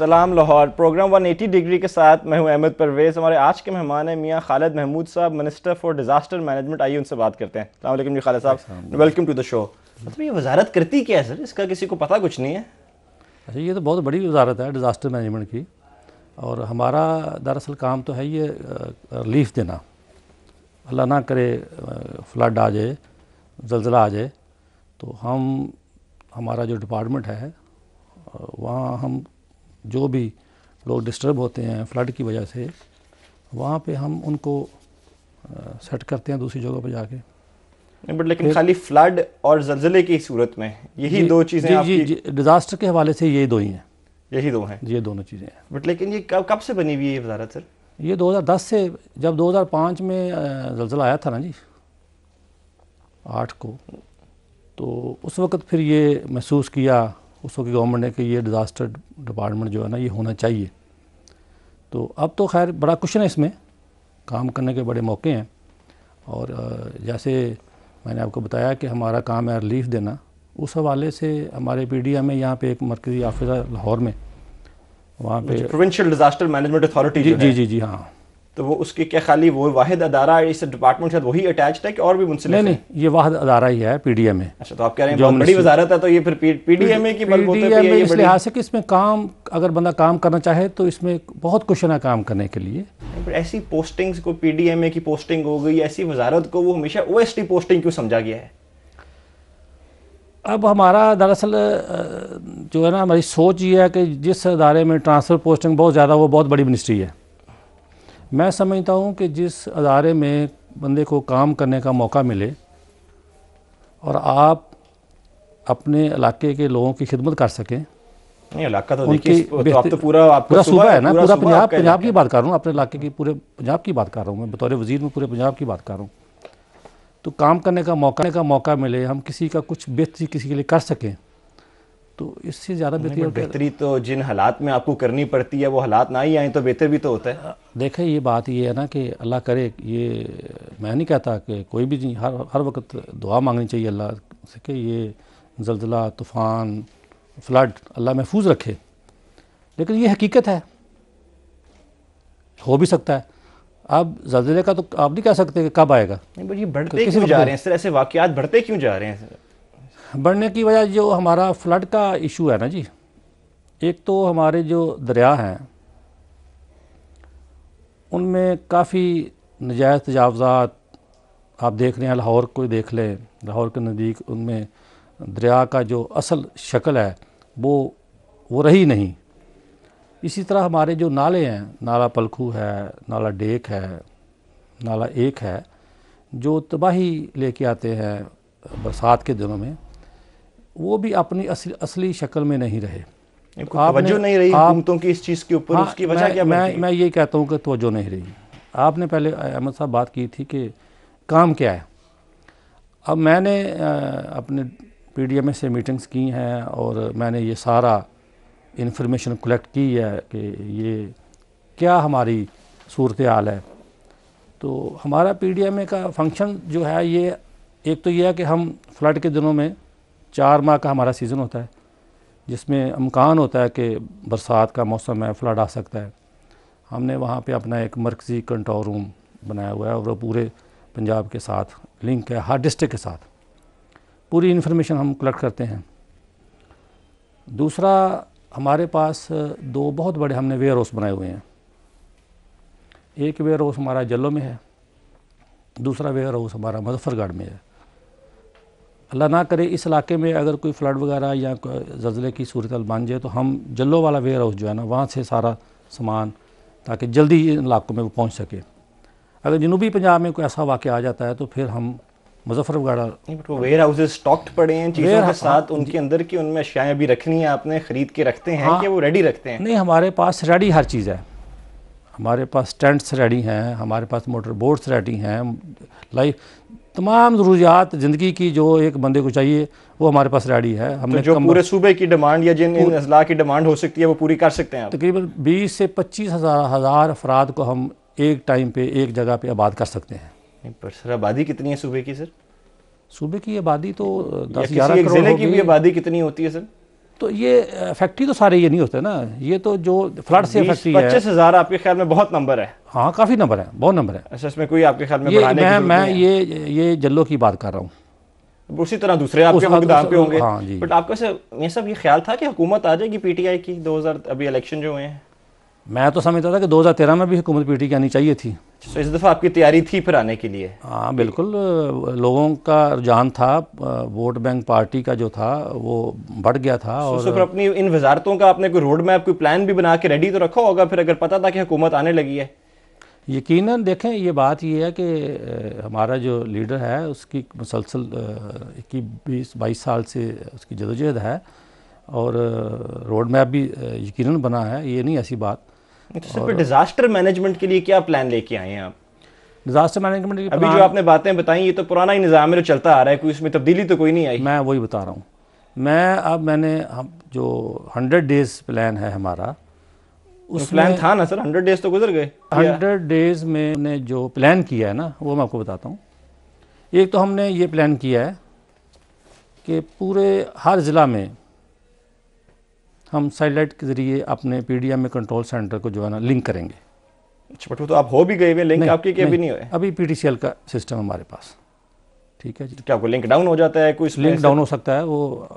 सलाम Lahore. Programme 180 degree के साथ मैं हूं अहमद परवेज़। हमारे आज के मेहमान हैं मियां खालिद महमूद साहब, मिनिस्टर फॉर डिज़ास्टर मैनेजमेंट। आइए उनसे बात करते हैं। अस्सलाम वालेकुम जी खालिद साहब, वेलकम टू द शो। मतलब ये वजारत करती क्या है सर, इसका किसी को पता कुछ नहीं है। अच्छा, ये तो बहुत बड़ी वजारत है डिज़ास्टर मैनेजमेंट की, और हमारा दरअसल काम तो है ये रिलीफ देना। अल्लाह ना करे फ्लड आ जाए, ज़लज़ला आ जाए, तो हमारा जो डिपार्टमेंट है वहाँ हम जो भी लोग डिस्टर्ब होते हैं फ्लड की वजह से, वहाँ पे हम उनको सेट करते हैं दूसरी जगह पे जाके। बट लेकिन खाली फ्लड और ज़लज़ले की सूरत में यही दो चीज़ें जी, डिज़ास्टर के हवाले से ये दो ही हैं, यही दो हैं, ये दोनों चीज़ें हैं। बट लेकिन ये कब से बनी हुई है ये वजारत सर? ये 2010 से, जब 2005 में ज़लज़ला आया था ना जी 8 को, तो उस वक़्त फिर ये महसूस किया उस वक्त गवर्नमेंट ने कि ये डिज़ास्टर डिपार्टमेंट जो है ना ये होना चाहिए। तो अब तो खैर बड़ा कुछ है, इसमें काम करने के बड़े मौके हैं। और जैसे मैंने आपको बताया कि हमारा काम है रिलीफ देना, उस हवाले से हमारे पीडीएम में यहाँ पे एक मरकज़ी ऑफिस है लाहौर में, वहाँ पे प्रोविंशियल डिज़ास्टर मैनेजमेंट अथॉरिटी जी हाँ। तो वो उसकी क्या खाली वो वाहिद अदारा इस डिपार्टमेंट के साथ वही अटैच्ड है कि और भी मुंसलिक? नहीं, ये वाहिद अदारा ही है पीडीएम में। अच्छा, तो आप कह रहे हैं बहुत बड़ी वजारत है, तो ये फिर पीडीएम की बलबूते पे ये इस लिहाज से कि इसमें काम, अगर बंदा काम करना चाहे तो इसमें बहुत कुछ है काम करने के लिए। ऐसी पोस्टिंग्स को पीडीएम की पोस्टिंग हो गई, ऐसी वजारत को वो हमेशा ओएसडी पोस्टिंग क्यों समझा गया है? अब हमारा दरअसल जो है ना, हमारी सोच ये है कि जिस अदारे में ट्रांसफ़र पोस्टिंग बहुत ज़्यादा, वो बहुत बड़ी मिनिस्ट्री है। मैं समझता हूँ कि जिस अदारे में बंदे को काम करने का मौका मिले और आप अपने इलाके के लोगों की खिदमत कर सकें। नहीं, इलाका तो देखिए, तो आप तो पूरा सूबा है ना, पूरा पंजाब की बात कर रहा हूँ, अपने इलाके की, पूरे पंजाब की बात कर रहा हूँ मैं, बतौर वज़ीर में पूरे पंजाब की बात कर रहा हूँ। तो काम करने का मौका मिले, हम किसी का कुछ बेहतरी किसी के लिए कर सकें, तो इससे ज़्यादा बेहतरी तो जिन हालात में आपको करनी पड़ती है वो हालात ना ही आए तो बेहतर भी तो होता है। देखें, ये बात ये है ना कि अल्लाह करे, ये मैं नहीं कहता कि कोई भी नहीं, हर वक्त दुआ मांगनी चाहिए अल्लाह से कि ये ज़लज़ला, तूफ़ान, फ्लड अल्लाह महफूज रखे, लेकिन ये हकीकत है, हो भी सकता है। अब ज़लज़ले का तो आप नहीं कह सकते कि कब आएगा। नहीं, ये बढ़ते क्यों जा रहे हैं सर, ऐसे वाक़यात बढ़ते क्यों जा रहे हैं सर? बढ़ने की वजह जो हमारा फ्लड का इशू है ना जी, एक तो हमारे जो दरिया हैं उनमें काफ़ी नजायज़ तजावज़ात आप देख रहे हैं। लाहौर को देख लें, लाहौर के नज़दीक उनमें दरिया का जो असल शक्ल है वो रही नहीं। इसी तरह हमारे जो नाले हैं, नाला पलखू है, नाला डेक है, नाला एक है, जो तबाही लेके आते हैं बरसात के दिनों में, वो भी अपनी असली शक्ल में नहीं रहे। तवज्जो नहीं रही हुकूमतों की इस चीज़ के ऊपर। हाँ, उसकी वजह क्या बनती है? मैं यही कहता हूँ कि तवज्जो नहीं रही। आपने पहले अहमद साहब बात की थी कि काम क्या है। अब मैंने अपने पीडीएम से मीटिंग्स की हैं और मैंने ये सारा इन्फॉर्मेशन कलेक्ट की है कि ये क्या हमारी सूरत हाल है। तो हमारा पीडीएम का फंक्शन जो है, ये एक तो ये है कि हम फ्लड के दिनों में 4 माह का हमारा सीज़न होता है, जिसमें इम्कान होता है कि बरसात का मौसम है, फ्लड आ सकता है। हमने वहाँ पे अपना एक मरकज़ी कंट्रोल रूम बनाया हुआ है और वो पूरे पंजाब के साथ लिंक है, हर डिस्ट्रिक्ट के साथ पूरी इन्फॉर्मेशन हम कलेक्ट करते हैं। दूसरा, हमारे पास 2 बहुत बड़े हमने वेयर हाउस बनाए हुए हैं। एक वेयर हाउस हमारा जल्लो में है, दूसरा वेयर हाउस हमारा मुजफ्फरगढ़ में है। अल्लाह ना करे इस इलाके में अगर कोई फ्लड वगैरह या ज़लज़ले की सूरत बन जाए, तो हम जल्लो वाला वेयर हाउस जो है ना, वहाँ से सारा सामान, ताकि जल्दी इन इलाकों में वो पहुँच सके। अगर जनूबी पंजाब में कोई ऐसा वाक़या आ जाता है तो फिर हम मुजफ्फरगढ़ वेयर हाउसेस स्टॉक्ड पड़े हैं चीज़ों के साथ, उनके अंदर की उनमें अशियाएँ भी रखनी है, आपने ख़रीद के रखते हैं कि वो रेडी रखते हैं? नहीं, हमारे पास रेडी हर चीज़ है। हमारे पास टेंट्स रेडी हैं, हमारे पास मोटर बोट्स रेडी हैं, लाइफ तमाम ज़रूरियात ज़िंदगी की जो एक बंदे को चाहिए वो हमारे पास रेडी है। हमने तो जो पूरे सूबे की डिमांड या जिन अजला की डिमांड हो सकती है वो पूरी कर सकते हैं आप? तकरीबन 20 से 25 हज़ार अफराद को हम एक टाइम पे एक जगह पे आबाद कर सकते हैं। पर सर आबादी कितनी है सूबे की? सर सूबे की आबादी तो 10-11 करोड़ की भी आबादी कितनी होती है सर? तो ये फैक्ट्री तो सारे ये नहीं होते ना, ये तो जो फ्लड से फैक्ट्री है। 25,000 आपके ख्याल में बहुत नंबर है? हाँ काफ़ी नंबर है, बहुत नंबर है। अच्छा, इसमें कोई आपके ख्याल में ये बढ़ाने की जरूरत मैं नहीं है? ये जल्लो की बात कर रहा हूँ। उसी तरह दूसरे आपके मुकदाम पे होंगे। हाँ जी। बट आपका ये सब ये ख्याल था कि हुकूमत आ जाएगी पीटीआई की 2000 अभी इलेक्शन जो हुए हैं? मैं तो समझता था कि 2013 में भी हुकूमत पीटी की आनी चाहिए थी। तो इस दफ़ा आपकी तैयारी थी फिर आने के लिए? हाँ बिल्कुल, लोगों का रुझान था, वोट बैंक पार्टी का जो था वो बढ़ गया था। और फिर अपनी इन वजारतों का आपने कोई रोड मैप, कोई प्लान भी बना के रेडी तो रखा होगा फिर, अगर पता था कि हुकूमत आने लगी है? यकीनन देखें, ये बात ये है कि हमारा जो लीडर है उसकी मुसलसल 21-22 साल से उसकी जदोजहद है, और रोड मैप भी यकीनन बना है, ये नहीं ऐसी बात। तो सिर्फ डिजास्टर मैनेजमेंट के लिए क्या प्लान लेके आए हैं आप? डिजास्टर मैनेजमेंट की अभी जो आपने बातें बताई ये तो पुराना ही निज़ाम है जो चलता आ रहा है, कोई इसमें तब्दीली तो कोई नहीं आई। मैं वही बता रहा हूँ। मैंने हम जो 100 डेज़ प्लान है हमारा, उस प्लान था ना सर, 100 डेज तो गुजर गए। 100 डेज़ में ने जो प्लान किया है ना, वो मैं आपको बताता हूँ। एक तो हमने ये प्लान किया है कि पूरे हर ज़िला में हम सैटेलाइट के ज़रिए अपने पीडीएम में कंट्रोल सेंटर को जो है ना लिंक करेंगे। अच्छा, बट वो तो आप हो भी गए हुए, लिंक आपके के भी नहीं हुए? अभी पीटीसीएल का सिस्टम हमारे पास, ठीक है जी। क्या आपको लिंक डाउन हो जाता है? कोई लिंक डाउन हो सकता है, वो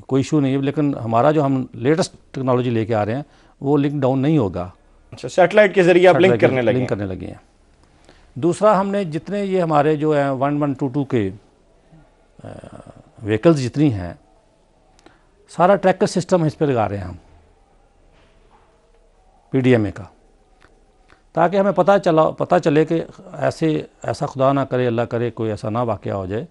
कोई इशू नहीं है, लेकिन हमारा जो हम लेटेस्ट टेक्नोलॉजी लेके आ रहे हैं वो लिंक डाउन नहीं होगा। अच्छा, सैटेलाइट के जरिए आप लिंक करने लगे हैं। दूसरा, हमने जितने ये हमारे जो है 1122 के व्हीकल्स जितनी हैं, सारा ट्रैकर सिस्टम इस पर लगा रहे हैं हम पीडीएमए का, ताकि हमें पता चले कि ऐसा खुदा ना करे, अल्लाह करे, कोई ऐसा ना वाक़या हो जाए,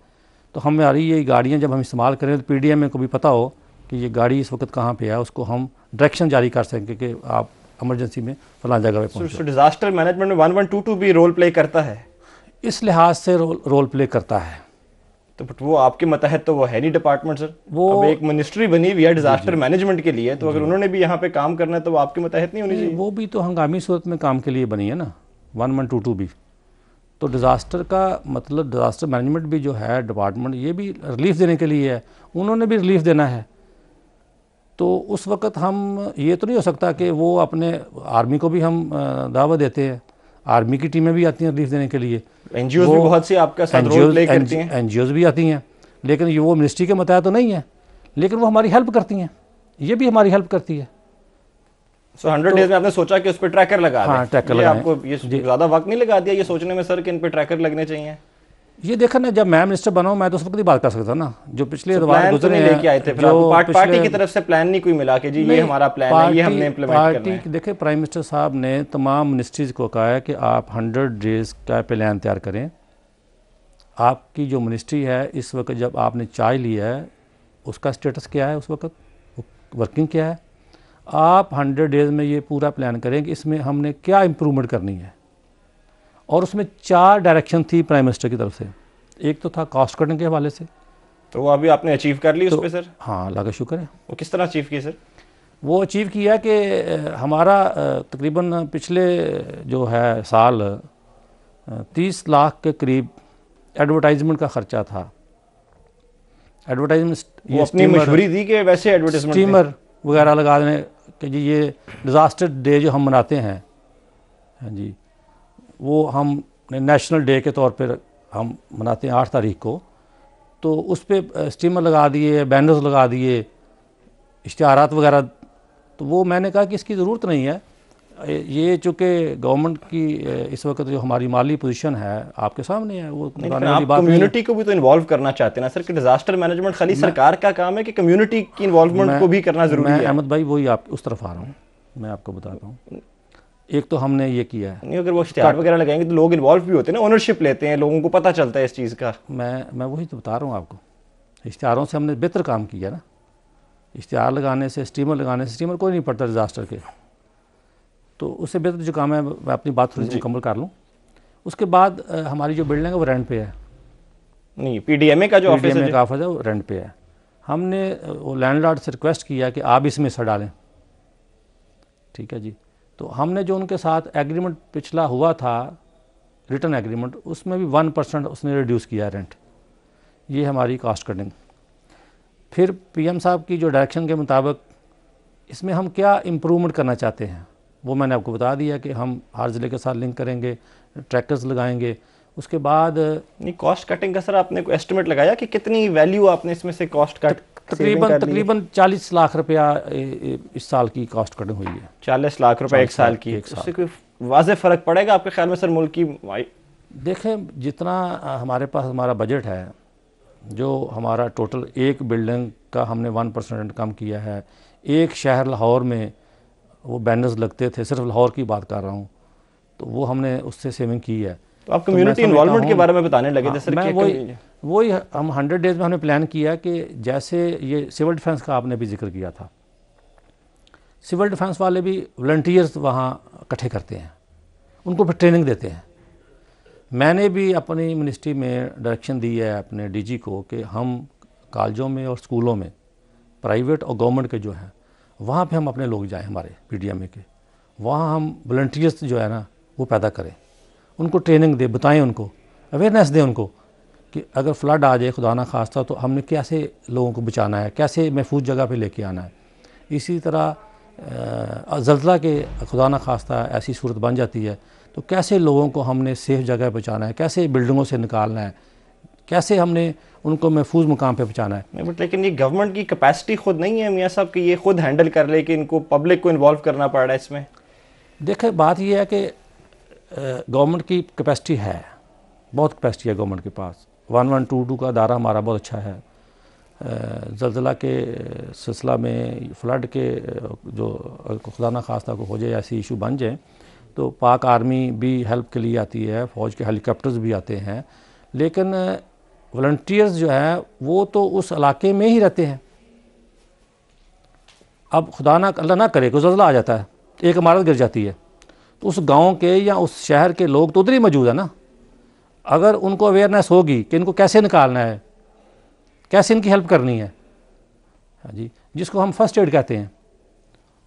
तो हमारी ये गाड़ियाँ जब हम इस्तेमाल करें तो पीडीएमए को भी पता हो कि ये गाड़ी इस वक्त कहाँ पे है, उसको हम डायरेक्शन जारी कर सकें कि आप इमरजेंसी में फलां जगह पे पहुँचो। डिजास्टर मैनेजमेंट में 1122 भी रोल प्ले करता है? इस लिहाज से रोल प्ले करता है। तो बट वो आपके मतहत तो वो है नहीं डिपार्टमेंट सर, वो अब एक मिनिस्ट्री बनी हुई है डिजास्टर मैनेजमेंट के लिए, तो अगर उन्होंने भी यहाँ पे काम करना है तो वो आपके मतहत नहीं होनी चाहिए? वो भी तो हंगामी सूरत में काम के लिए बनी है ना 1122 भी। तो डिज़ास्टर का मतलब डिज़ास्टर मैनेजमेंट भी जो है डिपार्टमेंट, ये भी रिलीफ देने के लिए है, उन्होंने भी रिलीफ देना है। तो उस वक्त हम ये तो नहीं हो सकता कि वो अपने आर्मी को भी हम दावा देते हैं, आर्मी की टीमें भी आती हैं रिलीफ देने के लिए, एनजीओज भी बहुत सी आपका साथ रोल प्ले करती हैं, एनजीओज भी आती हैं, लेकिन ये वो मिनिस्ट्री के मतहत तो नहीं है, लेकिन वो हमारी हेल्प करती हैं, ये भी हमारी हेल्प करती है। 100 डेज में आपने सोचा कि उस पर ट्रैकर लगा दें? हाँ, ट्रैकर लगाएं। आपको ये ज़्यादा वक्त नहीं लगा दिया ये सोचने में सर कि इन पे ट्रैकर लगने चाहिए? ये देखा ना, जब मैं मिनिस्टर बना हूं, मैं तो उस वक्त ही बात कर सकता ना, जो पिछले दौर गुजरे हैं, लेके आए थे फिर आपको पार्टी की तरफ से प्लान नहीं कोई मिला कि जी ये हमारा प्लान है, ये हमने इम्प्लीमेंट करना है? देखिए, प्राइम मिनिस्टर साहब ने तमाम मिनिस्ट्रीज को कहा है कि आप 100 डेज का प्लान तैयार करें। आपकी जो मिनिस्ट्री है इस वक्त, जब आपने चाय लिया है उसका स्टेटस क्या है, उस वक्त वर्किंग क्या है, आप 100 डेज में ये पूरा प्लान करें कि इसमें हमने क्या इम्प्रूवमेंट करनी है। और उसमें 4 डायरेक्शन थी प्राइम मिनिस्टर की तरफ से। एक तो था कॉस्ट कटिंग के हवाले से, तो वो अभी आपने अचीव कर ली उस पे सर? हाँ, अल्लाह का शुक्र है। वो किस तरह अचीव किया सर? वो अचीव किया कि हमारा तकरीबन पिछले जो है साल 30 लाख के करीब एडवर्टाइजमेंट का ख़र्चा था। एडवर्टाइजमेंट ये अपनी मशहूरी थी कि वैसे एडवर्टाइजमेंट स्टीमर वगैरह लगा देने कि जी ये डिज़ास्टर डे जो हम मनाते हैं, हाँ जी, वो हम नेशनल डे के तौर पर हम मनाते हैं 8 तारीख को, तो उस पर स्टीमर लगा दिए, बैनर्स लगा दिए, इश्तिहारात वगैरह। तो वो मैंने कहा कि इसकी ज़रूरत नहीं है, ये चूँकि गवर्नमेंट की इस वक्त जो हमारी माली पोजीशन है आपके सामने है, वो आप कम्युनिटी को भी तो इन्वॉल्व करना चाहते हैं ना सर, कि डिजास्टर मैनेजमेंट खाली सरकार का काम है कि कम्युनिटी की इन्वॉल्वमेंट को भी करना जरूरी है? मैं अहमद भाई वही आप उस तरफ आ रहा हूँ, मैं आपको बताता हूँ। एक तो हमने ये किया है, नहीं अगर वो इश्तिहार वगैरह लगाएंगे तो लोग इन्वॉल्व भी होते हैं ना, ओनरशिप लेते हैं, लोगों को पता चलता है इस चीज़ का। मैं वही तो बता रहा हूँ आपको, इश्तिहारों से हमने बेहतर काम किया ना। इश्तिहार लगाने से, स्टीमर लगाने से, स्टीमर कोई नहीं पड़ता डिज़ास्टर के, तो उससे बेहतर जो काम है, मैं अपनी बात थोड़ी सी मुकम्मल कर लूँ। उसके बाद हमारी जो बिल्डिंग है वो रेंट पे है। नहीं, पीडीएमए का जो ऑफिस है वो रेंट पे है। हमने वो लैंडलॉर्ड से रिक्वेस्ट किया कि आप इसमें हिस्सा डालें, ठीक है जी। तो हमने जो उनके साथ एग्रीमेंट पिछला हुआ था, रिटर्न एग्रीमेंट, उसमें भी 1% उसने रिड्यूस किया रेंट। ये हमारी कॉस्ट कटिंग। फिर पीएम साहब की जो डायरेक्शन के मुताबिक इसमें हम क्या इम्प्रूवमेंट करना चाहते हैं वो मैंने आपको बता दिया कि हम हर ज़िले के साथ लिंक करेंगे, ट्रैकर्स लगाएंगे। उसके बाद नहीं, कॉस्ट कटिंग का सर आपने कोई एस्टिमेट लगाया कि कितनी वैल्यू आपने इसमें से कॉस्ट कट तकरीबन 40 लाख रुपया इस साल की कॉस्ट कटिंग हुई है। 40 लाख रुपए एक साल की। उससे कोई वाज़े फ़र्क पड़ेगा आपके ख्याल में सर मुल्क की? देखें, जितना हमारे पास हमारा बजट है, जो हमारा टोटल एक बिल्डिंग का हमने 1% कम किया है। एक शहर लाहौर में वो बैनर्स लगते थे, सिर्फ लाहौर की बात कर रहा हूँ, तो वो हमने उससे सेविंग की है। तो आप कम्युनिटी इन्वॉल्वमेंट के बारे में बताने लगे थे सर। मैं वही हम 100 डेज़ में हमने प्लान किया कि जैसे ये सिविल डिफेंस का आपने भी जिक्र किया था, सिविल डिफेंस वाले भी वॉलंटियर्स वहाँ इकट्ठे करते हैं, उनको फिर ट्रेनिंग देते हैं। मैंने भी अपनी मिनिस्ट्री में डायरेक्शन दी है अपने डीजी को कि हम कॉलेजों में और स्कूलों में, प्राइवेट और गवर्नमेंट के जो हैं, वहाँ पे हम अपने लोग जाएं, हमारे पीडीएमए के, वहाँ हम वॉलंटियर्स जो है ना वो पैदा करें, उनको ट्रेनिंग दें, बताएं, उनको अवेयरनेस दें उनको कि अगर फ्लड आ जाए खुदा ना खास्ता तो हमने कैसे लोगों को बचाना है, कैसे महफूज जगह पे लेके आना है। इसी तरह ज़ल्ज़ला के खुदा ना खास्ता ऐसी सूरत बन जाती है तो कैसे लोगों को हमने सेफ़ जगह पहुँचाना है, कैसे बिल्डिंगों से निकालना है, कैसे हमने उनको महफूज मुकाम पे पहुँचाना है। बट लेकिन ये गवर्नमेंट की कैपेसिटी खुद नहीं है मियाँ साहब कि ये खुद हैंडल कर ले, कि इनको पब्लिक को इन्वॉल्व करना पड़ रहा है इसमें। देखें, बात ये है कि गवर्नमेंट की कैपेसिटी है, बहुत कैपेसिटी है गवर्नमेंट के पास। 1122 का दायरा हमारा बहुत अच्छा है। ज़ल्ज़ला के सिलसिला में, फ्लड के जो खुदा ना खास्ता को हो जाए ऐसी इशू बन जाए तो पाक आर्मी भी हेल्प के लिए आती है, फ़ौज के हेलीकॉप्टर्स भी आते हैं, लेकिन वॉलंटियर्स जो है वो तो उस इलाके में ही रहते हैं। अब खुदा ना अल्लाह ना करे कोई ज़ल्ज़ला आ जाता है, एक इमारत गिर जाती है, तो उस गांव के या उस शहर के लोग तो उधर ही मौजूद है ना। अगर उनको अवेयरनेस होगी कि इनको कैसे निकालना है, कैसे इनकी हेल्प करनी है, हाँ जी, जिसको हम फर्स्ट एड कहते हैं,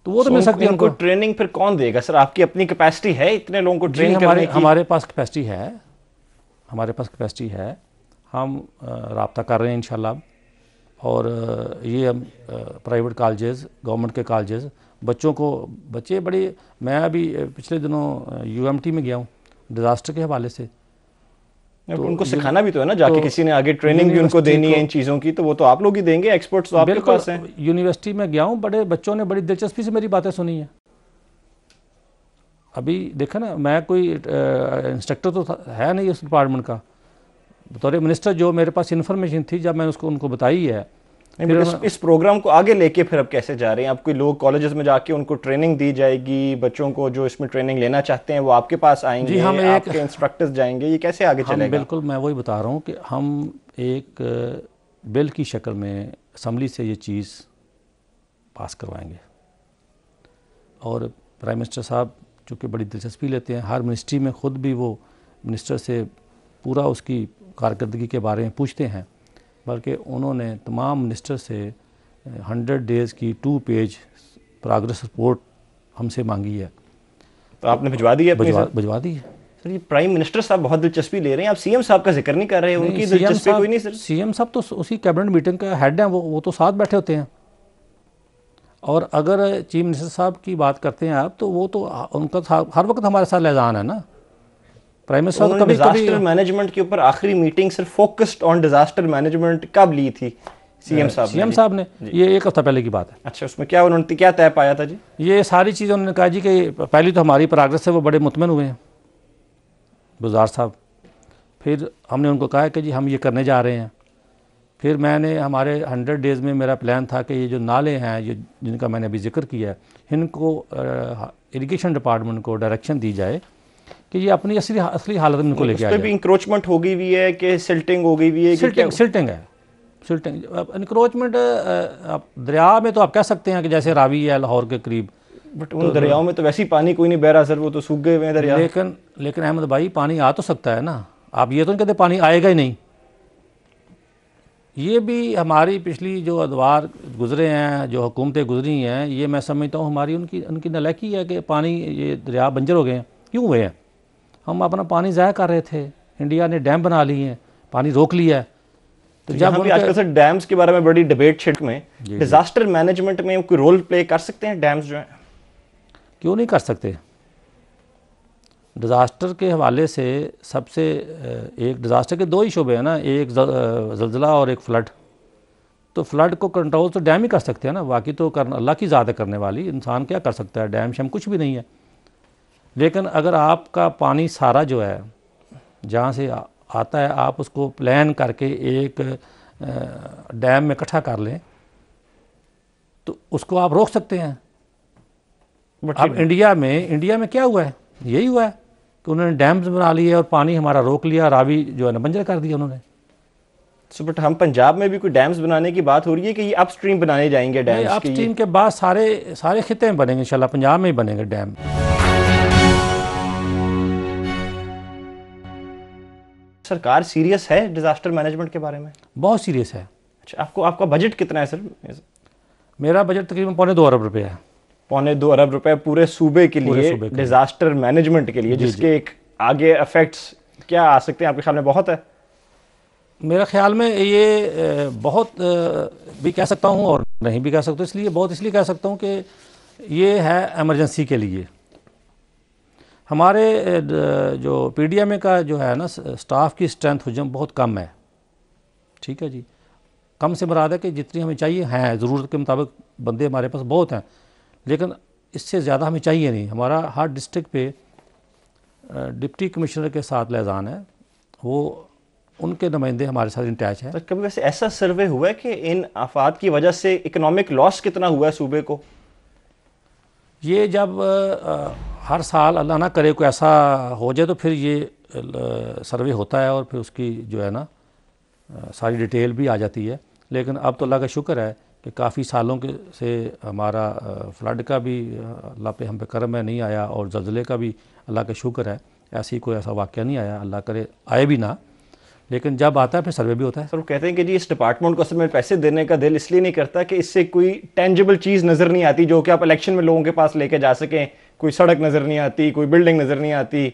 तो वो तो मिल सकती है उनको। ट्रेनिंग फिर कौन देगा सर? आपकी अपनी कैपेसिटी है इतने लोगों को ट्रेन करने की? हमारे पास कैपेसिटी है, हमारे पास कैपेसिटी है। हम राब्ता कर रहे हैं इंशाल्लाह। और ये हम प्राइवेट कॉलेजेस, गवर्नमेंट के कॉलेजेस, बच्चों को, बच्चे बड़ी, मैं अभी पिछले दिनों यूएमटी में गया हूँ डिज़ास्टर के हवाले से, तो उनको सिखाना भी तो है ना जाके, किसी ने आगे ट्रेनिंग भी उनको देनी है इन चीज़ों की, तो वो तो आप लोग ही देंगे, एक्सपर्ट्स तो आपके पास हैं। यूनिवर्सिटी में गया हूँ, बड़े बच्चों ने बड़ी दिलचस्पी से मेरी बातें सुनी है। अभी देखा ना, मैं कोई इंस्ट्रक्टर तो है नहीं उस डिपार्टमेंट का, बतौर मिनिस्टर जो मेरे पास इन्फॉर्मेशन थी जब मैंने उसको उनको बताई है। इस प्रोग्राम को आगे लेके फिर अब कैसे जा रहे हैं? आपके लोग कॉलेजेस में जाके उनको ट्रेनिंग दी जाएगी, बच्चों को जो इसमें ट्रेनिंग लेना चाहते हैं वो आपके पास आएंगे, जी, हम आपके इंस्ट्रक्टर्स जाएंगे, ये कैसे आगे चलेगा? बिल्कुल, मैं वही बता रहा हूँ कि हम एक बिल की शक्ल में असम्बली से ये चीज़ पास करवाएंगे। और प्राइम मिनिस्टर साहब चूँकि बड़ी दिलचस्पी लेते हैं, हर मिनिस्ट्री में ख़ुद भी वो मिनिस्टर से पूरा उसकी कारकर्दगी के बारे में पूछते हैं, बल्कि उन्होंने तमाम मिनिस्टर से 100 डेज़ की 2 पेज प्रोग्रेस रिपोर्ट हमसे मांगी है। तो आपने भिजवा दी है? भिजवा दी है सर। ये प्राइम मिनिस्टर साहब बहुत दिलचस्पी ले रहे हैं, आप सीएम साहब का जिक्र नहीं कर रहे हैं, उनकी दिलचस्पी कोई नहीं सर? सीएम साहब तो उसी कैबिनेट मीटिंग का हेड हैं, वो तो साथ बैठे होते हैं। और अगर चीफ मिनिस्टर साहब की बात करते हैं आप, तो वो तो उनका हर वक्त हमारे साथ लिहाज़ान है ना। प्राइम मिनिस्टर कभी डिजास्टर मैनेजमेंट के ऊपर आखिरी मीटिंग सिर्फ फोकस्ड ऑन डिजास्टर मैनेजमेंट कब ली थी सीएम साहब ने? ये 1 हफ्ता पहले की बात है। अच्छा, उसमें क्या उन्होंने क्या तय पाया था जी? ये सारी चीज़ें उन्होंने कहा जी कि पहली तो हमारी प्रोग्रेस से वो बड़े मुतमिन हुए हैं गुजार साहब। फिर हमने उनको कहा कि जी हम ये करने जा रहे हैं। फिर मैंने हमारे 100 डेज़ में मेरा प्लान था कि ये जो नाले हैं, ये जिनका मैंने अभी जिक्र किया है, इनको इरिगेशन डिपार्टमेंट को डायरेक्शन दी जाए कि ये अपनी असली हालत में इनको लेके आ जाए। भी इंक्रोचमेंट हो गई हुई है कि सिल्टिंग हो गई हुई है? सिल्टिंग है, सिल्टिंग। इंक्रोचमेंट दरिया में तो आप कह सकते हैं कि जैसे रावी है लाहौर के करीब, बट उन दरियाओं में तो वैसे ही पानी कोई नहीं बह रहा सर, वो तो सूख गए हुए हैं दरिया। लेकिन अहमद भाई, पानी आ तो सकता है ना, आप ये तो नहीं कहते पानी आएगा ही नहीं। ये भी हमारी पिछली जो अदवार गुजरे हैं, जो हुकूमतें गुजरी हैं, ये मैं समझता हूँ हमारी उनकी नालायकी है कि पानी, ये दरिया बंजर हो गए हैं। क्यों हुए हैं? हम अपना पानी ज़ाया कर रहे थे, इंडिया ने डैम बना लिए हैं, पानी रोक लिया है। तो जब भी आजकल सर डैम्स के बारे में बड़ी डिबेट छिड़ में, डिजास्टर मैनेजमेंट में कोई रोल प्ले कर सकते हैं डैम्स जो हैं? क्यों नहीं कर सकते। डिज़ास्टर के हवाले से सबसे एक डिज़ास्टर के दो ही शोबे हैं ना, एक ज़लज़ला और एक फ्लड। तो फ्लड को कंट्रोल तो डैम ही कर सकते हैं ना, बाकी तो करना अल्लाह की ज़ात है करने वाली, इंसान क्या कर सकता है, डैम शैम कुछ भी नहीं है। लेकिन अगर आपका पानी सारा जो है जहाँ से आता है आप उसको प्लान करके एक डैम में इकट्ठा कर लें तो उसको आप रोक सकते हैं। अब इंडिया में क्या हुआ है, यही हुआ है कि उन्होंने डैम्स बना लिए और पानी हमारा रोक लिया, रावी जो है ना बंजर कर दिया उन्होंने। बट हम पंजाब में भी कोई डैम्स बनाने की बात हो रही है कि ये अपस्ट्रीम बनाने जाएंगे डैम्स? अपस्ट्रीम के बाद सारे खिते में बनेंगे इंशाल्लाह, पंजाब में ही बनेंगे डैम। सरकार सीरियस है डिजास्टर मैनेजमेंट के बारे में? बहुत सीरियस है। अच्छा, आपका बजट कितना है सर? मेरा बजट तकरीबन 2.25 अरब रुपये है। 2.25 अरब रुपए पूरे सूबे के लिए डिजास्टर मैनेजमेंट के लिए, जिसके एक आगे इफेक्ट्स क्या आ सकते हैं आपके ख्याल में? बहुत है मेरा ख्याल में ये बहुत भी कह सकता हूँ और नहीं भी कह सकता। इसलिए कह सकता हूँ कि ये है एमरजेंसी के लिए। हमारे जो पीडीएमए का जो है ना स्टाफ की स्ट्रेंथ हुजम बहुत कम है। ठीक है जी, कम से मुराद है कि जितनी हमें चाहिए हैं, ज़रूरत के मुताबिक बंदे हमारे पास बहुत हैं, लेकिन इससे ज़्यादा हमें चाहिए नहीं। हमारा हर डिस्ट्रिक्ट पे डिप्टी कमिश्नर के साथ लियाज़ान है, वो उनके नुमाइंदे हमारे साथ अटैच हैं। तो कभी वैसे ऐसा सर्वे हुआ है कि इन आफात की वजह से इकोनॉमिक लॉस कितना हुआ है सूबे को? ये जब हर साल अल्लाह ना करे कोई ऐसा हो जाए तो फिर ये सर्वे होता है और फिर उसकी जो है ना सारी डिटेल भी आ जाती है। लेकिन अब तो अल्लाह का शुक्र है कि काफ़ी सालों के से हमारा फ्लड का भी अल्लाह पे हम पे करम है नहीं आया, और ज़लज़ले का भी अल्लाह का शुक्र है कोई ऐसा वाक़या नहीं आया, अल्लाह करे आए भी ना। लेकिन जब आता है फिर सर्वे भी होता है। सर वो कहते हैं कि जी इस डिपार्टमेंट को असल में पैसे देने का दिल इसलिए नहीं करता कि इससे कोई टेंजिबल चीज़ नज़र नहीं आती जो कि आप इलेक्शन में लोगों के पास लेके जा सकें। कोई सड़क नज़र नहीं आती, कोई बिल्डिंग नज़र नहीं आती,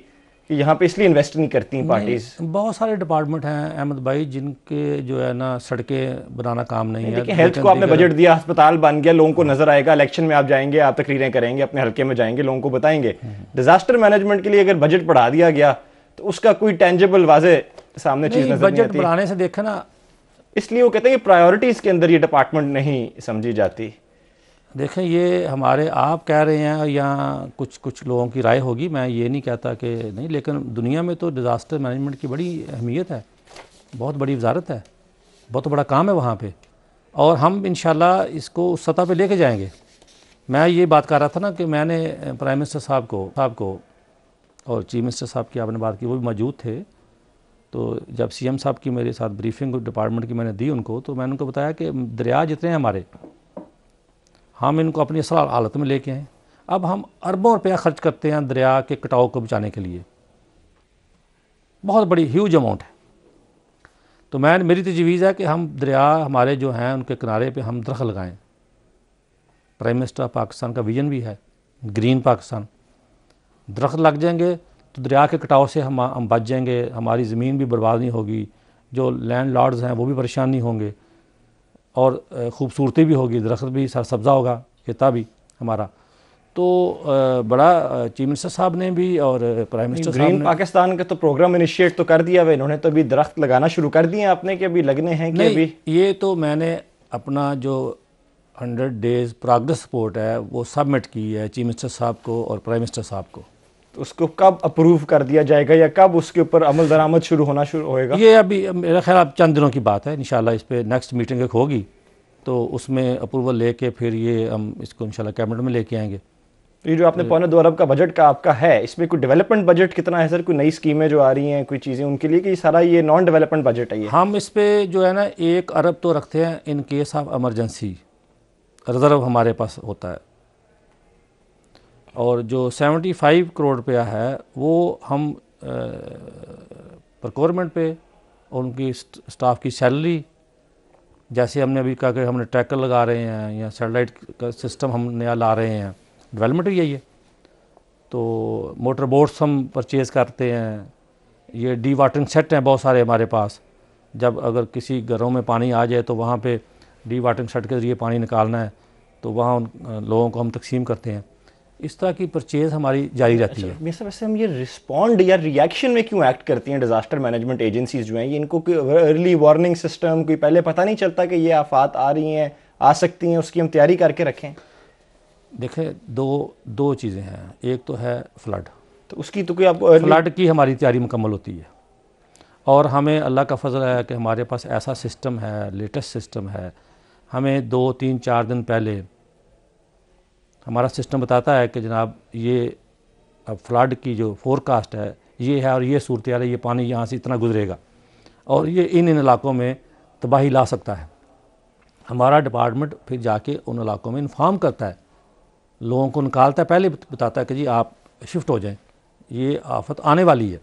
कि यहाँ पे इसलिए इन्वेस्ट नहीं करती पार्टीज। बहुत सारे डिपार्टमेंट हैं अहमद भाई जिनके जो है ना सड़कें बनाना काम नहीं है। देखिए हेल्थ को आपने बजट दिया, अस्पताल बन गया, लोगों को नजर आएगा, इलेक्शन में आप जाएंगे, आप तकरीरें करेंगे, अपने हल्के में जाएंगे, लोगों को बताएंगे। डिजास्टर मैनेजमेंट के लिए अगर बजट बढ़ा दिया गया तो उसका कोई टेंजिबल वाजे सामने चीज नजर नहीं आती। बजट बढ़ाने से देखा ना, इसलिए वो कहते हैं कि प्रायोरिटीज के अंदर ये डिपार्टमेंट नहीं समझी जाती। देखें ये हमारे आप कह रहे हैं या कुछ लोगों की राय होगी, मैं ये नहीं कहता कि नहीं, लेकिन दुनिया में तो डिज़ास्टर मैनेजमेंट की बड़ी अहमियत है, बहुत बड़ी वजारत है, बहुत बड़ा काम है वहाँ पे, और हम इंशाल्लाह इसको उस सतह पे लेके जाएंगे। मैं ये बात कर रहा था ना कि मैंने प्राइम मिनिस्टर साहब को और चीफ मिनिस्टर साहब की आपने बात की, वो भी मौजूद थे। तो जब सीएम साहब की मेरे साथ ब्रीफिंग डिपार्टमेंट की मैंने दी उनको, तो मैंने उनको बताया कि दरिया जितने हैं हमारे, हम इनको अपनी असल हालत में लेके आए। अब हम अरबों रुपया खर्च करते हैं दरिया के कटाव को बचाने के लिए, बहुत बड़ी ह्यूज अमाउंट है। तो मेरी तजवीज़ है कि हम दरिया हमारे जो हैं उनके किनारे पे हम दरख्त लगाएं। प्राइम मिनिस्टर पाकिस्तान का विजन भी है ग्रीन पाकिस्तान। दरख्त लग जाएंगे तो दरिया के कटाव से हम बच जाएंगे, हमारी ज़मीन भी बर्बाद नहीं होगी, जो लैंड लॉर्ड्स हैं वो भी परेशान नहीं होंगे, और ख़ूबसूरती भी होगी, दरख्त भी सब्ज़ा होगा, खेता भी हमारा। तो बड़ा चीफ मिनिस्टर साहब ने भी और प्राइम मिनिस्टर साहब ने ग्रीन पाकिस्तान का तो प्रोग्राम इनिशिएट तो कर दिया है इन्होंने, तो अभी दरख्त लगाना शुरू कर दिए आपने कि अभी लगने हैं कि अभी? ये तो मैंने अपना जो 100 डेज़ प्रोग्रेस रिपोर्ट है वो सबमिट की है चीफ मिनिस्टर साहब को और प्राइम मिनिस्टर साहब को। तो उसको कब अप्रूव कर दिया जाएगा या कब उसके ऊपर अमल दरामद शुरू होएगा? ये अभी मेरा ख्याल अब चंद दिनों की बात है, इंशाल्लाह इस पर नेक्स्ट मीटिंग एक होगी तो उसमें अप्रूवल लेके फिर ये हम इसको इंशाल्लाह कैबिनेट में लेके आएंगे। ये जो आपने 2.25 अरब का बजट का आपका है, इसमें कोई डेवलपमेंट बजट कितना है सर? कोई नई स्कीमें जो आ रही हैं, कोई चीज़ें उनके लिए, कि सारा ये नॉन डेवलपमेंट बजट है? ये हम इस पर जो है ना 1 अरब तो रखते हैं in case of emergency, reserve हमारे पास होता है, और जो 75 करोड़ रुपया है वो हम प्रोक्योरमेंट पे और उनकी स्टाफ की सैलरी, जैसे हमने अभी कहा कि हमने ट्रैकर लगा रहे हैं या सैटेलाइट का सिस्टम हम नया ला रहे हैं, डेवलपमेंट भी यही है। तो मोटर बोट्स हम परचेज़ करते हैं, ये डी वाटरिंग सेट हैं बहुत सारे हमारे पास, जब अगर किसी घरों में पानी आ जाए तो वहाँ पे डी वाटरिंग सेट के ज़रिए पानी निकालना है तो वहाँ उन लोगों को हम तकसीम करते हैं। इस तरह की परचेज़ हमारी जारी रहती है। वैसे वैसे हम ये रिस्पॉन्ड या रिएक्शन में क्यों एक्ट करती हैं डिजास्टर मैनेजमेंट एजेंसीज जो हैं, ये इनको कोई अर्ली वार्निंग सिस्टम, कोई पहले पता नहीं चलता कि ये आफात आ रही हैं, आ सकती हैं, उसकी हम तैयारी करके रखें? देखें, दो चीज़ें हैं। एक तो है फ्लड, तो उसकी तो कोई आपको फ्लड की हमारी तैयारी मुकम्मल होती है और हमें अल्लाह का फजल है कि हमारे पास ऐसा सिस्टम है, लेटेस्ट सिस्टम है। हमें 2, 3, 4 दिन पहले हमारा सिस्टम बताता है कि जनाब ये अब फ्लड की जो फोरकास्ट है ये है और ये सूरत हाल है, ये पानी यहाँ से इतना गुजरेगा और ये इन इलाकों में तबाही ला सकता है। हमारा डिपार्टमेंट फिर जाके उन इलाकों में इन्फॉर्म करता है, लोगों को निकालता है, पहले बताता है कि जी आप शिफ्ट हो जाएं, ये आफत आने वाली है।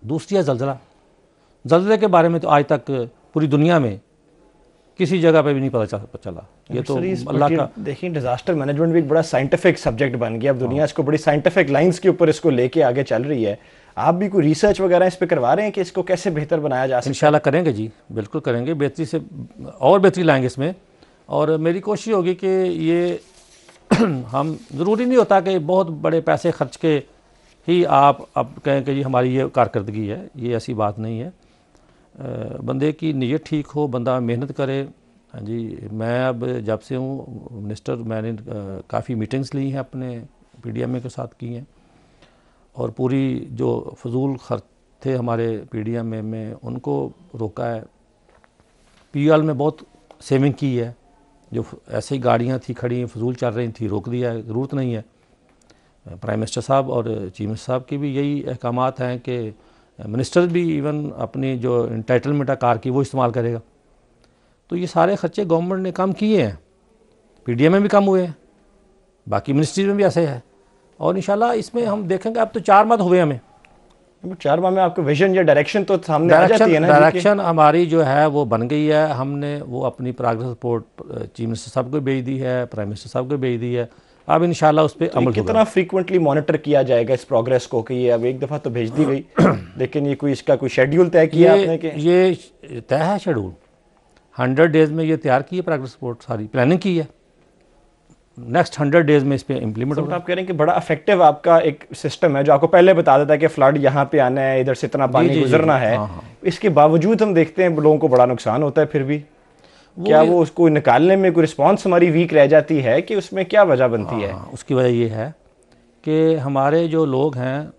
दूसरी है ज़लज़ला। ज़लज़ले के बारे में तो आज तक पूरी दुनिया में किसी जगह पे भी नहीं पता चला। ये तो अल्लाह का। देखिए, डिजास्टर मैनेजमेंट भी एक बड़ा साइंटिफिक सब्जेक्ट बन गया, अब दुनिया इसको बड़ी साइंटिफिक लाइंस के ऊपर इसको लेके आगे चल रही है। आप भी कोई रिसर्च वगैरह इस पे करवा रहे हैं कि इसको कैसे बेहतर बनाया जा सकता है? इंशाल्लाह करेंगे जी, बिल्कुल करेंगे, बेहतरी से और बेहतरी लाएंगे इसमें। और मेरी कोशिश होगी कि ये हम ज़रूरी नहीं होता कि बहुत बड़े पैसे खर्च के ही आप अब कहें कि जी हमारी ये कारकर्दगी है, ये ऐसी बात नहीं है। बंदे की नीयत ठीक हो, बंदा मेहनत करे। हाँ जी, मैं अब जब से हूँ मिनिस्टर, मैंने काफ़ी मीटिंग्स ली हैं, अपने पीडीएमए के साथ की हैं और पूरी जो फजूल खर्च थे हमारे पीडीएमए में उनको रोका है। पीएल में बहुत सेविंग की है, जो ऐसे ही गाड़ियाँ थी खड़ी फजूल चल रही थी, रोक दिया है, ज़रूरत नहीं है। प्राइम मिनिस्टर साहब और चीफ मिनिस्टर साहब की भी यही अहकामात हैं कि मिनिस्टर भी इवन अपनी जो इंटाइटलमेंट है कार की वो इस्तेमाल करेगा। तो ये सारे खर्चे गवर्नमेंट ने कम किए हैं, पीडीएम में भी कम हुए हैं, बाकी मिनिस्ट्री में भी ऐसे है और इंशाल्लाह इसमें हम देखेंगे। अब तो 4 माह हुए हमें, 4 माह में आपको विजन या डायरेक्शन तो सामने आ जाती है ना? डायरेक्शन हमारी जो है वो बन गई है। हमने वो अपनी प्रोग्रेस रिपोर्ट चीफ मिनिस्टर साहब को भेज दी है, प्राइम मिनिस्टर साहब को भेज दी है। अब इंशाल्लाह उस पर अमल कितना फ्रीक्वेंटली मॉनिटर किया जाएगा इस प्रोग्रेस को कि ये अब एक दफ़ा तो भेज दी गई लेकिन ये कोई इसका कोई शेड्यूल तय किया आपने? कि ये तय है शेड्यूल, 100 डेज़ में ये तैयार की है प्रोग्रेस रिपोर्ट, सारी प्लानिंग की है, नेक्स्ट 100 डेज़ में इस पर इम्प्लीमेंट होगा। आप कह रहे हैं कि बड़ा इफेक्टिव आपका एक सिस्टम है जो आपको पहले बता देता है कि फ्लड यहाँ पे आना है, इधर से इतना पानी गुजरना है। इसके बावजूद हम देखते हैं लोगों को बड़ा नुकसान होता है। फिर भी क्या वो उसको निकालने में कोई रिस्पॉन्स हमारी वीक रह जाती है कि उसमें क्या वजह बनती है? उसकी वजह ये है कि हमारे जो लोग हैं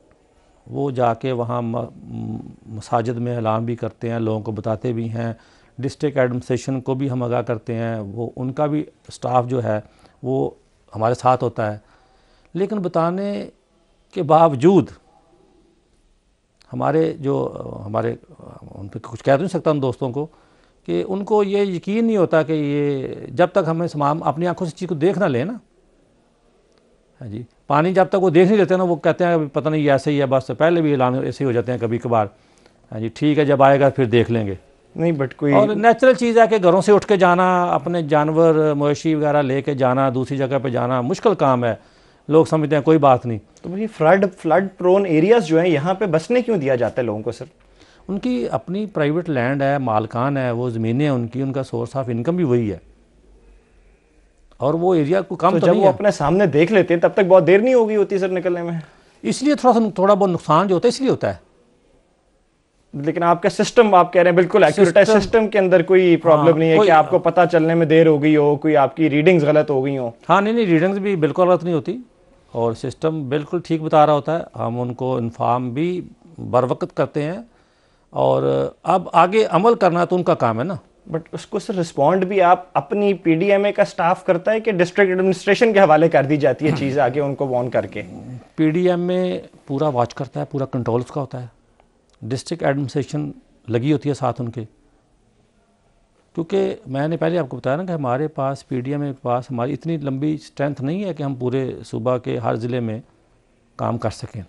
वो जाके वहाँ मसाजिद में ऐलान भी करते हैं, लोगों को बताते भी हैं, डिस्ट्रिक्ट एडमिनिस्ट्रेशन को भी हम आगाह करते हैं, वो उनका भी स्टाफ जो है वो हमारे साथ होता है। लेकिन बताने के बावजूद हमारे उन पर कुछ कह तो नहीं सकता उन दोस्तों को कि उनको ये यकीन नहीं होता कि ये जब तक हमें तमाम अपनी आंखों से चीज़ को देख ना ले ना। हाँ जी, पानी जब तक वो देख नहीं लेते ना, वो कहते हैं पता नहीं ऐसे ही है, बस पहले भी ऐलान ऐसे ही हो जाते हैं कभी कभार। हाँ जी, ठीक है, जब आएगा फिर देख लेंगे। नहीं, बट कोई और नेचुरल चीज़ है कि घरों से उठ के जाना, अपने जानवर मवेशी वगैरह लेके जाना, दूसरी जगह पे जाना मुश्किल काम है। लोग समझते हैं कोई बात नहीं। तो भाई फ्लड प्रोन एरियाज जो हैं यहाँ पे बसने क्यों दिया जाता है लोगों को? सर, उनकी अपनी प्राइवेट लैंड है, मालकान है, वो ज़मीनें हैं उनकी, उनका सोर्स ऑफ इनकम भी वही है और वो एरिया को कम तो जब नहीं वो है। अपने सामने देख लेते हैं तब तक बहुत देर नहीं होगी होती सर निकलने में? इसलिए थोड़ा बहुत नुकसान जो होता है इसलिए होता है। लेकिन आपका सिस्टम, आप कह रहे हैं बिल्कुल एक्यूरेट है, सिस्टम के अंदर कोई प्रॉब्लम नहीं है कि आपको पता चलने में देर हो गई हो, कोई आपकी रीडिंग्स गलत हो गई हो? हाँ, नहीं, रीडिंग्स भी बिल्कुल गलत नहीं होती और सिस्टम बिल्कुल ठीक बता रहा होता है। हम उनको इन्फॉर्म भी बर वक्त करते हैं और अब आगे अमल करना तो उनका काम है ना। बट उसको सर रिस्पॉन्ड भी आप अपनी पीडीएमए का स्टाफ करता है कि डिस्ट्रिक्ट एडमिनिस्ट्रेशन के हवाले कर दी जाती है चीज़ आगे उनको वॉर्न करके? पीडीएमए पूरा वॉच करता है, पूरा कंट्रोल उसका होता है, डिस्ट्रिक्ट एडमिनिस्ट्रेशन लगी होती है साथ उनके। क्योंकि मैंने पहले आपको बताया ना कि हमारे पास पीडीएमए के पास हमारी इतनी लंबी स्ट्रेंथ नहीं है कि हम पूरे सूबा के हर ज़िले में काम कर सकें।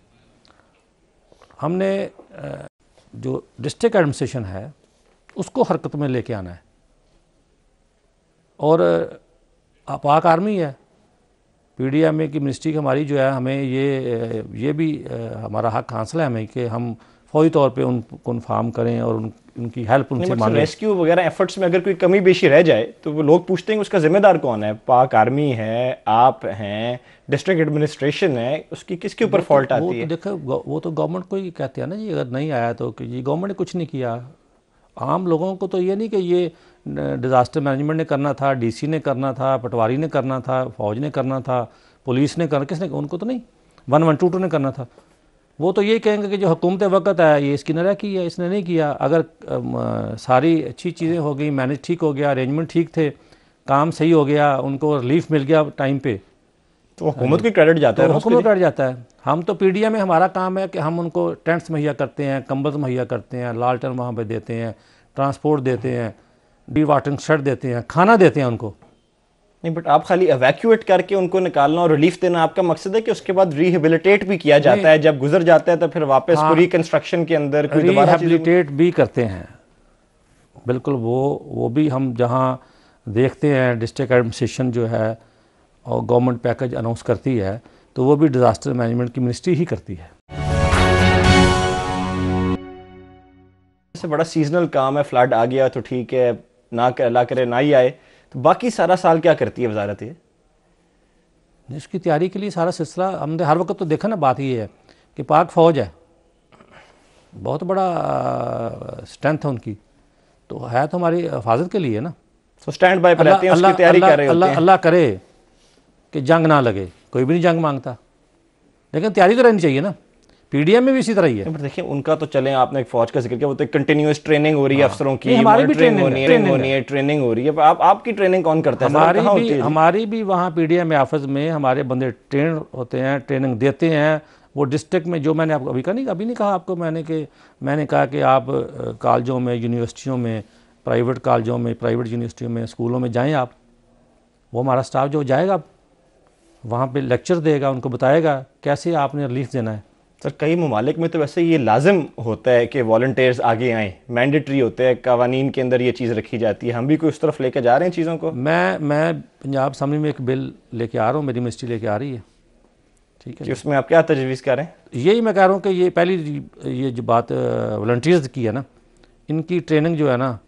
हमने जो डिस्ट्रिक्ट एडमिनिस्ट्रेशन है उसको हरकत में लेके आना है और पाक आर्मी है, पीडीएमए की मिनिस्ट्री की हमारी जो है, हमें ये भी हमारा हक हासिल है हमें कि हम फौरी तौर पे उनको इन्फॉर्म करें और उनकी हेल्प उनसे मांगें। रेस्क्यू वगैरह एफर्ट्स में अगर कोई कमी बेशी रह जाए तो वो लोग पूछते हैं कि उसका जिम्मेदार कौन है? पाक आर्मी है, आप हैं, डिस्ट्रिक्ट एडमिनिस्ट्रेशन है, उसकी किसके ऊपर फॉल्ट आती है? देखो वो तो गवर्नमेंट को ही कहते हैं ना जी, अगर नहीं आया तो कि ये गवर्नमेंट ने कुछ नहीं किया। आम लोगों को तो ये नहीं कि ये डिज़ास्टर मैनेजमेंट ने करना था, डीसी ने करना था, पटवारी ने करना था, फौज ने करना था, पुलिस ने करना, किसने? उनको तो नहीं, 112 ने करना था। वो तो ये कहेंगे कि जो हुकूमत वक़्त है ये इसकी नरह की है, इसने नहीं किया। अगर सारी अच्छी चीज़ें हो गई, मैनेज ठीक हो गया, अरेंजमेंट ठीक थे, काम सही हो गया, उनको रिलीफ मिल गया टाइम पे, तो हुकूमत को क्रेडिट जाता है। हुकूमत को क्रेडिट जाता है। हम तो पीडीएम में हमारा काम है कि हम उनको टेंट्स मुहैया करते हैं, कंबल मुहैया करते हैं, लालटेन वहाँ पे देते हैं, ट्रांसपोर्ट देते हैं, डी वाटरिंग शेड देते हैं, खाना देते हैं उनको। नहीं, बट आप खाली एवैक्यूएट करके उनको निकालना और रिलीफ देना आपका मकसद है कि उसके बाद रिहेबिलिटेट भी किया जाता है, जब गुजर जाता है तो फिर वापस पूरी कंस्ट्रक्शन के अंदर कोई दोबारा रिहेबिलिटेट भी करते हैं। बिल्कुल वो भी हम जहाँ देखते हैं डिस्ट्रिक्ट एडमिनिस्ट्रेशन जो है और गवर्नमेंट पैकेज अनाउंस करती है तो वो भी डिज़ास्टर मैनेजमेंट की मिनिस्ट्री ही करती है। से बड़ा सीजनल काम है, फ्लड आ गया तो ठीक है, ना अल्लाह करे ना ही आए, तो बाकी सारा साल क्या करती है वजारत? ये इसकी तैयारी के लिए सारा सिलसिला हमने हर वक्त तो देखा ना। बात ये है कि पाक फ़ौज है, बहुत बड़ा स्ट्रेंथ है उनकी, तो है तो हमारी हिफाजत के लिए ना। तो स्टैंड बाय पर रहते हैं, उसकी तैयारी कर रहे होते हैं। अल्लाह करे कि जंग ना लगे, कोई भी नहीं जंग मांगता, लेकिन तैयारी तो रहनी चाहिए ना। पीडीएम में भी इसी तरह ही है। पर देखिए उनका तो चले, आपने एक फौज का जिक्र किया, वो तो कंटिन्यूअस ट्रेनिंग हो रही है अफसरों की, हमारी भी ट्रेनिंग हो रही है। आपकी ट्रेनिंग कौन करता है? हमारी भी वहाँ पीडीएम ऑफिस में हमारे बंदे ट्रेन होते हैं, ट्रेनिंग देते हैं। वो डिस्ट्रिक्ट में जो मैंने आपको अभी नहीं कहा आपको, मैंने कहा कि आप कॉलेजों में, यूनिवर्सिटियों में, प्राइवेट कॉलेजों में, प्राइवेट यूनिवर्सिटियों में, स्कूलों में जाएँ आप। वो हमारा स्टाफ जो जाएगा वहाँ पे लेक्चर देगा, उनको बताएगा कैसे आपने रिलीफ देना है। सर कई ममालिक में तो वैसे ये लाजिम होता है कि वॉलंटियर्स आगे आएँ, मैंडेटरी होता है, कवानीन के अंदर ये चीज़ रखी जाती है। हम भी कोई उस तरफ लेके जा रहे हैं चीज़ों को? मैं पंजाब असम्बली में एक बिल लेके आ रहा हूँ, मेरी मिनिस्ट्री लेके आ रही है, ठीक है कि उसमें आप क्या तजवीज़ कर रहे हैं? यही मैं कह रहा हूँ कि ये पहली ये जो बात वॉलंटियर्स की है ना, इनकी ट्रेनिंग जो है ना,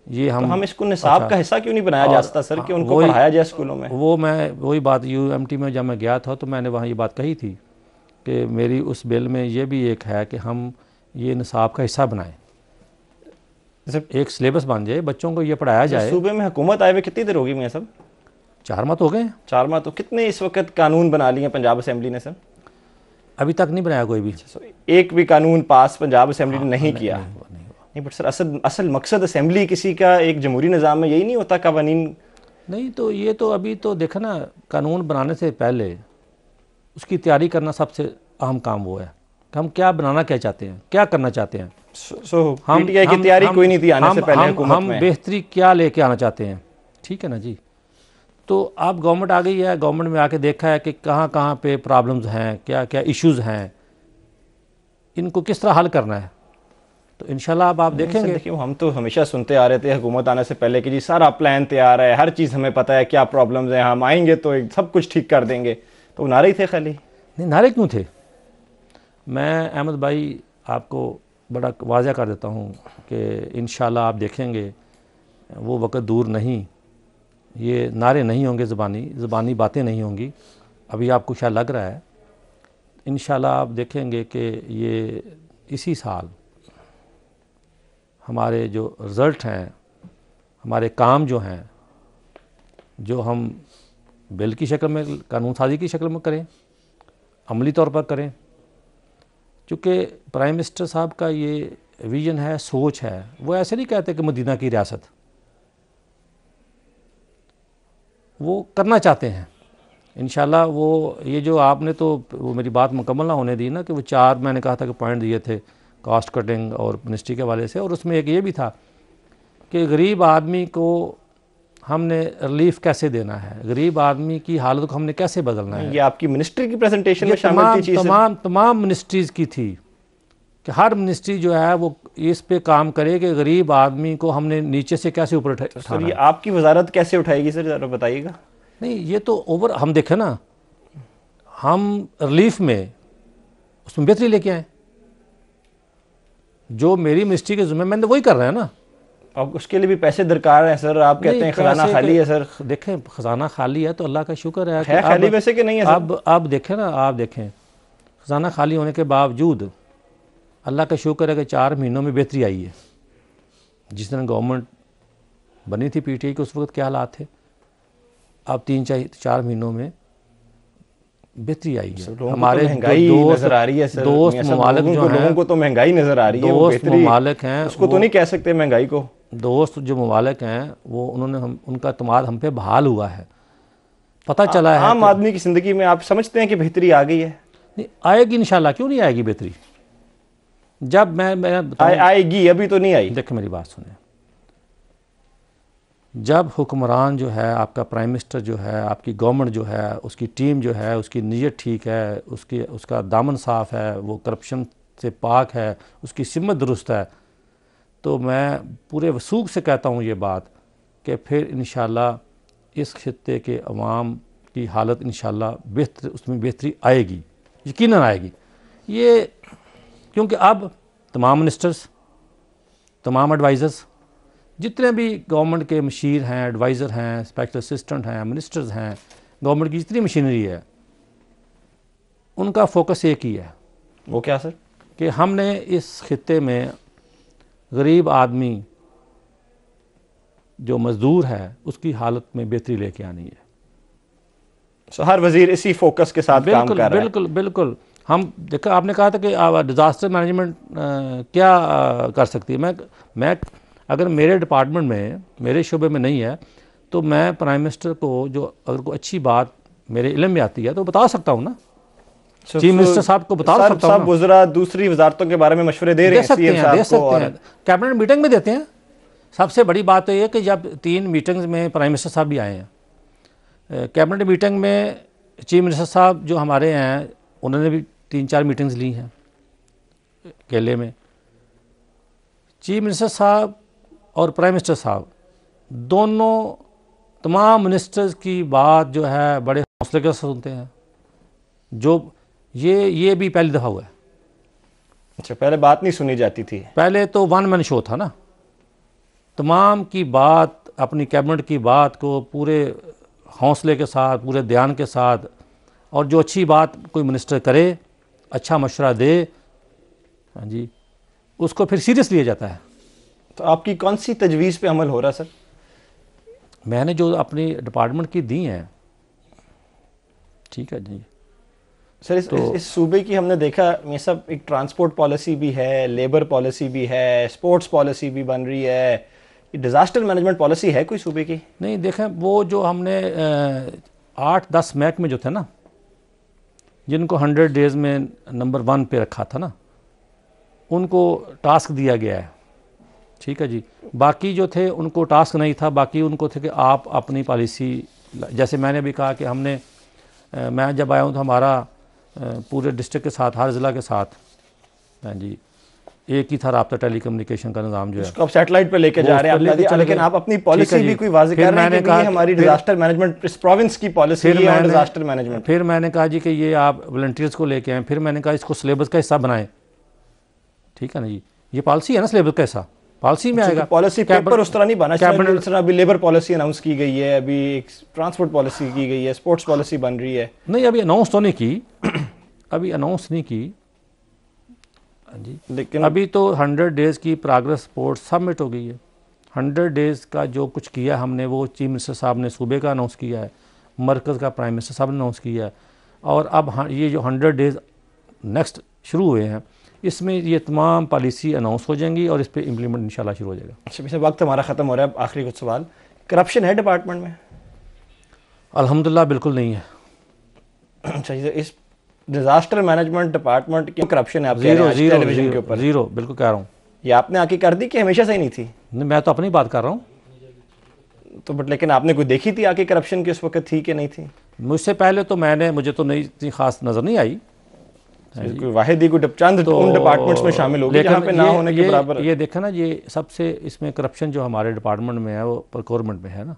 ये हम इसको निसाब का हिस्सा क्यों नहीं बनाया जाता सर, कि उनको पढ़ाया जाए स्कूलों में? वही बात यूएमटी में जब मैं गया था तो मैंने वहाँ ये बात कही थी कि मेरी उस बिल में ये भी एक है कि हम ये निसाब का हिस्सा बनाएं, एक सिलेबस बन जाए, बच्चों को ये पढ़ाया जाए। सूबे में हुकूमत आए हुए कितनी देर होगी? मैं सब 4 माह हो गए। 4 माह? तो कितने इस वक्त कानून बना लिए पंजाब असेंबली ने सर? अभी तक नहीं बनाया कोई भी। एक भी कानून पास पंजाब असेंबली ने नहीं किया? नहीं, बट सर असल मकसद असेंबली किसी का एक जमहूरी निज़ाम में यही नहीं होता कवानीन? नहीं, तो ये तो अभी तो देखा ना, कानून बनाने से पहले उसकी तैयारी करना सबसे अहम काम वो है कि हम क्या बनाना क्या चाहते हैं, क्या करना चाहते हैं। हम की तैयारी कोई नहीं थी आने से पहले हुकूमत में। हम बेहतरी क्या लेके आना चाहते हैं, ठीक है ना जी। तो अब गवर्नमेंट आ गई है, गवर्नमेंट में आके देखा है कि कहाँ कहाँ पे प्रॉब्लम्स हैं, क्या क्या इश्यूज़ हैं, इनको किस तरह हल करना है। तो इंशाल्लाह अब आप देखेंगे। देखिए हम तो हमेशा सुनते आ रहे थे हुकूमत आने से पहले कि जी सारा प्लान तैयार है, हर चीज़ हमें पता है क्या प्रॉब्लम्स हैं, हम आएंगे तो सब कुछ ठीक कर देंगे। तो नारे ही थे खाली? नहीं, नारे क्यों थे? मैं अहमद भाई आपको बड़ा वाज़ह कर देता हूँ कि इंशाल्लाह आप देखेंगे वो वक़्त दूर नहीं, ये नारे नहीं होंगे, ज़बानी बातें नहीं होंगी। अभी आपको शायद लग रहा है, इंशाल्लाह आप देखेंगे कि ये इसी साल हमारे जो रिज़ल्ट हैं, हमारे काम जो हैं, जो हम बिल की शक्ल में, कानून साजी की शक्ल में करें, अमली तौर पर करें। चूँकि प्राइम मिनिस्टर साहब का ये विज़न है, सोच है, वो ऐसे नहीं कहते कि मदीना की रियासत, वो करना चाहते हैं। इंशाल्लाह वो ये जो आपने तो वो मेरी बात मुकम्मल ना होने दी ना कि वो 4 मैंने कहा था कि पॉइंट दिए थे कॉस्ट कटिंग और मिनिस्ट्री के हवाले से, और उसमें एक ये भी था कि गरीब आदमी को हमने रिलीफ कैसे देना है, गरीब आदमी की हालत को हमने कैसे बदलना है। ये आपकी मिनिस्ट्री की प्रेजेंटेशन में शामिल थी चीज़? तमाम मिनिस्ट्रीज़ की थी कि हर मिनिस्ट्री जो है वो इस पे काम करे कि गरीब आदमी को हमने नीचे से कैसे ऊपर उठाना। सर ये आपकी वजारत कैसे उठाएगी सर, ज़रा बताइएगा। नहीं, ये तो ओवर हम देखें ना, हम रिलीफ में उसमें बेहतरी लेके आए। जो मेरी मिनिस्ट्री के ज़िम्मे, मैंने वही कर रहे हैं ना। अब उसके लिए भी पैसे दरकार हैं सर, आप कहते हैं खजाना खाली है सर। देखें खजाना खाली है तो अल्लाह का शुक्र है कि खाली वैसे कि नहीं है सर। अब देखें ना, आप देखें खजाना खाली होने के बावजूद अल्लाह का शुक्र है कि 4 महीनों में बेहतरी आई है। जिस दिन गवर्नमेंट बनी थी पीटीआई के, उस वक्त क्या हालात थे, अब 3-4 महीनों में बेहतरी आई है। हमारे महंगाई नजर आ रही है सर, दोस्त ममालिक जो हैं, लोगों को तो महंगाई नजर आ रही है, दोस्त ममालिक हैं, उसको तो नहीं कह सकते महंगाई को। दोस्त जो ममालिक हैं वो उन्होंने उनका एतमाद हम पे बहाल हुआ है। पता चला है आम आदमी की जिंदगी में आप समझते हैं कि बेहतरी आ गई है? नहीं आएगी इंशाल्लाह, क्यों नहीं आएगी बेहतरी। जब मैं आएगी, अभी तो नहीं आई। देखिए मेरी बात सुने, जब हुक्मरान जो है, आपका प्राइम मिनिस्टर जो है, आपकी गवर्नमेंट जो है, उसकी टीम जो है, उसकी नीयत ठीक है, उसका दामन साफ़ है, वो करप्शन से पाक है, उसकी सिमत दुरुस्त है, तो मैं पूरे वसूख से कहता हूँ ये बात कि फिर इंशाल्लाह इस खित्ते के अवाम की हालत इंशाल्लाह बेहतर, उसमें बेहतरी आएगी, यकीनन आएगी। ये क्योंकि अब तमाम मिनिस्टर्स, तमाम एडवाइज़र्स, जितने भी गवर्नमेंट के मशीर हैं, एडवाइज़र हैं, स्पेशल असिस्टेंट हैं, मिनिस्टर्स हैं, गवर्नमेंट की जितनी मशीनरी है, उनका फोकस एक ही है। वो क्या सर? कि हमने इस खित्ते में गरीब आदमी जो मज़दूर है उसकी हालत में बेहतरी लेके आनी है। हर वजीर इसी फोकस के साथ काम कर रहा है। बिल्कुल बिल्कुल। हम देखा, आपने कहा था कि डिज़ास्टर मैनेजमेंट क्या कर सकती है। मैं अगर मेरे डिपार्टमेंट में, मेरे शुबे में नहीं है, तो मैं प्राइम मिनिस्टर को जो अगर कोई अच्छी बात मेरे इल्म में आती है तो बता सकता हूँ ना, चीफ मिनिस्टर साहब को बता सकता हूँ। वज़रा दूसरी वजारतों के बारे में मशवरे दे रहे हैं, दे सकते हैं, कैबिनेट मीटिंग में देते हैं। सबसे बड़ी बात तो ये कि जब 3 मीटिंग्स में प्राइम मिनिस्टर साहब भी आए हैं, कैबिनेट मीटिंग में चीफ मिनिस्टर साहब जो हमारे हैं उन्होंने भी 3-4 मीटिंग्स ली हैं केले में। चीफ मिनिस्टर साहब और प्राइम मिनिस्टर साहब दोनों तमाम मिनिस्टर्स की बात जो है बड़े हौसले के साथ सुनते हैं। जो ये भी पहली दफ़ा हुआ है। अच्छा, पहले बात नहीं सुनी जाती थी? पहले तो 1 मैन शो था ना, तमाम की बात, अपनी कैबिनेट की बात को पूरे हौसले के साथ, पूरे ध्यान के साथ, और जो अच्छी बात कोई मिनिस्टर करे, अच्छा मशवरा दे, हाँ जी, उसको फिर सीरियस लिया जाता है। तो आपकी कौन सी तजवीज़ पे अमल हो रहा सर? मैंने जो अपनी डिपार्टमेंट की दी हैं, ठीक है जी सर। इस सूबे की हमने देखा ये सब, एक ट्रांसपोर्ट पॉलिसी भी है, लेबर पॉलिसी भी है, स्पोर्ट्स पॉलिसी भी बन रही है, डिज़ास्टर मैनेजमेंट पॉलिसी है कोई सूबे की? नहीं, देखें वो जो हमने 8-10 महकमे जो थे ना, जिनको 100 डेज़ में नंबर 1 पे रखा था ना, उनको टास्क दिया गया है, ठीक है जी। बाकी जो थे उनको टास्क नहीं था, बाकी उनको थे कि आप अपनी पॉलिसी, जैसे मैंने भी कहा कि हमने, मैं जब आया हूँ तो हमारा पूरे डिस्ट्रिक्ट के साथ, हर ज़िला के साथ, हाँ जी, एक ही था राब्ता टेलीकम्युनिकेशन का निज़ाम जो है, उसको आप सैटेलाइट पे लेके जा रहे हैं। लेकिन आप अपनी पॉलिसी भी कोई वाज़ेह कर रहे हैं कि ये हमारी डिज़ास्टर मैनेजमेंट, इस प्रोविंस की पॉलिसी है डिज़ास्टर मैनेजमेंट। फिर मैंने कहा जी कि ये आप वॉलंटियर्स को लेके आए, फिर मैंने कहा इसको सिलेबस का हिस्सा बनाएं, ठीक है ना जी। ये पॉलिसी है ना, सिलेबस का हिस्सा पॉलिसी में आएगा। पॉलिसी पेपर उस तरह नहीं बना चाहिए। अभी लेबर पॉलिसी अनाउंस की गई है, अभी एक ट्रांसपोर्ट पॉलिसी की गई है, स्पोर्ट्स पॉलिसी बन रही है। नहीं, अभी अनाउंस तो नहीं की, अभी अनाउंस नहीं की जी, लेकिन अभी तो 100 डेज़ की प्रोग्रेस रिपोर्ट सबमिट हो गई है। 100 डेज़ का जो कुछ किया हमने, वो चीफ मिनिस्टर साहब ने सूबे का अनाउंस किया है, मरकज़ का प्राइम मिनिस्टर साहब ने अनाउंस किया है, और अब ये जो 100 डेज़ नेक्स्ट शुरू हुए हैं, इसमें ये तमाम पॉलिसी अनाउंस हो जाएंगी और इस पर इम्प्लीमेंट इंशाल्लाह शुरू हो जाएगा। अच्छा, वैसे वक्त हमारा ख़त्म हो रहा है, आखिरी कुछ सवाल, करप्शन है डिपार्टमेंट में? अल्हम्दुलिल्लाह बिल्कुल नहीं है। अच्छा, इस डिज़ास्टर मैनेजमेंट डिपार्टमेंट की करप्शन है आप टेलीविजन के ऊपर? ज़ीरो, बिल्कुल कह रहा हूँ। ये आपने आके कर दी कि हमेशा से ही नहीं थी? नहीं, मैं तो अपनी बात कर रहा हूँ। तो बट लेकिन आपने कोई देखी थी आके करप्शन की उस वक्त थी कि नहीं थी? मुझसे पहले तो मुझे तो नहीं इतनी खास नज़र नहीं आई। कोई वाहिद ही कोई चंद तो उन डिपार्टमेंट्स में शामिल होगी जहाँ पे ना होने के बराबर। ये देखा ना, ये सबसे इसमें करप्शन जो हमारे डिपार्टमेंट में है वो प्रोक्योरमेंट में है ना,